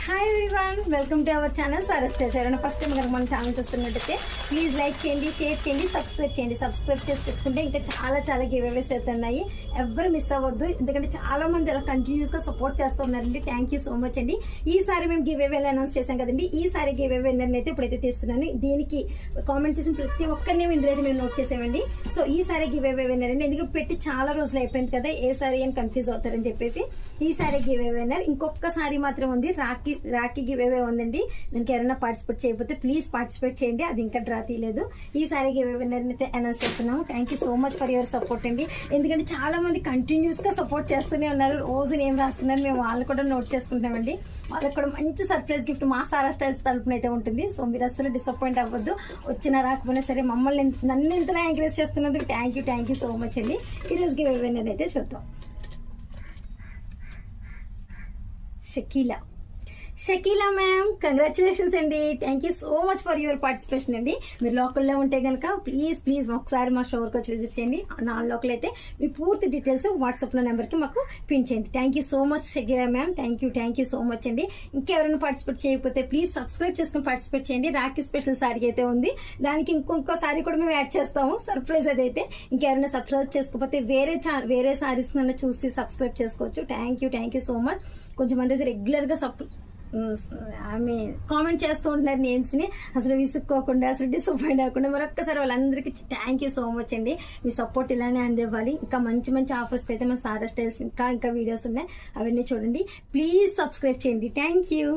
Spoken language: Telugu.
Hi everyone, welcome to our channel Sara styles. ఎవరైనా ఫస్ట్ టైం కనుక మన ఛానల్ చూస్తున్నట్టయితే ప్లీజ్ లైక్ చేయండి, షేర్ చేయండి, సబ్స్క్రైబ్ చేయండి. సబ్స్క్రైబ్ చేసి పెట్టుకుంటే ఇంకా చాలా గివ్ అవేస్ అవుతున్నాయి. ఎవరు మిస్ అవ్వద్దు, ఎందుకంటే చాలా మంది అలా కంటిన్యూస్గా సపోర్ట్ చేస్తున్నారండి. థ్యాంక్ యూ సో మచ్ అండి. ఈసారి మేము గివ్ అవేలు అనౌన్స్ చేశాం కదండి. ఈసారి గివ్ అవే విన్నర్ని అయితే ఇప్పుడైతే తీస్తున్నాను. దీనికి కామెంట్ చేసిన ప్రతి ఒక్కరిని ఇందులో అయితే మేము నోట్ చేసామండి. సో ఈసారి గివ్ అవే విన్నర్ అండి. ఎందుకంటే పెట్టి చాలా రోజులు అయిపోయింది కదా, ఏ సారీ అని కన్ఫ్యూజ్ అవుతారని చెప్పేసి ఈసారి గివ్ అవే విన్నర్. ఇంకొకసారి మాత్రం ఉంది, రాఖీ గివ్ అవే ఉందండి. దానికి ఎవరైనా పార్టిసిపేట్ చేయకపోతే ప్లీజ్ పార్టిసిపేట్ చేయండి. అది ఇంకా డ్రా తీయలేదు. ఈసారి గివ్ అవే విన్నర్ అయితే అనౌన్స్ చేస్తున్నాము. Thank you so much for your support అండి. ఎందుకంటే చాలా మంది కంటిన్యూస్ గా సపోర్ట్ చేస్తూనే ఉన్నారు. రోజు ఏం రాస్తున్నారు మేము వాళ్ళు కూడా నోట్ చేసుకుంటామండి. వాళ్ళకి కూడా మంచి సర్ప్రైజ్ గిఫ్ట్ మా సారా స్టైల్స్ తరపున అయితే ఉంటుంది. సో మీరు అసలు డిసప్పాయింట్ అవ్వద్దు. వచ్చినా రాకపోయినా సరే నన్ను ఇంతలా ఎంకరేజ్ చేస్తున్నందుకు థ్యాంక్ యూ సో మచ్ అండి. ఈరోజు గివ్ అవే విన్నర్ అయితే చూద్దాం. షకీలా మ్యామ్, కంగ్రాచులేషన్స్ అండి. Thank you so much for your participation అండి. మీరు లోకల్లో ఉంటే కనుక ప్లీజ్ ఒకసారి మా స్టోర్కి వచ్చి విజిట్ చేయండి. నాన్ లోకల్ అయితే మీ పూర్తి డీటెయిల్స్ వాట్సాప్లో నెంబర్కి మాకు పిన్ చేయండి. Thank you so much Shakeela ma'am. Thank you so much అండి. ఇంకెవరైనా పార్టిసిపేట్ చేయకపోతే ప్లీజ్ సబ్స్క్రైబ్ చేసుకుని పార్టిసిపేట్ చేయండి. రాఖీ స్పెషల్ సారీ అయితే ఉంది, దానికి ఇంకో సారీ కూడా మేము యాడ్ చేస్తాము, సర్ప్రైజ్ అదైతే. ఇంకెవరైనా సబ్స్క్రైబ్ చేసుకోకపోతే వేరే సారీస్ నన్ను చూసి సబ్స్క్రైబ్ చేసుకోవచ్చు. Thank you so much. కొంచెం మంది అయితే రెగ్యులర్గా కామెంట్ చేస్తూ ఉంటున్నారు నేమ్స్ ని. అసలు విసుక్కోకుండా, అసలు డిసప్పాయింట్ అవ్వకుండా మరొక్కసారి వాళ్ళందరికీ థ్యాంక్ యూ సో మచ్ అండి. మీ సపోర్ట్ ఇలానే అందివ్వాలి. ఇంకా మంచి ఆఫర్స్ అయితే మన సారా స్టైల్స్ ఇంకా వీడియోస్ ఉన్నాయి, అవన్నీ చూడండి. ప్లీజ్ సబ్స్క్రైబ్ చేయండి. Thank you.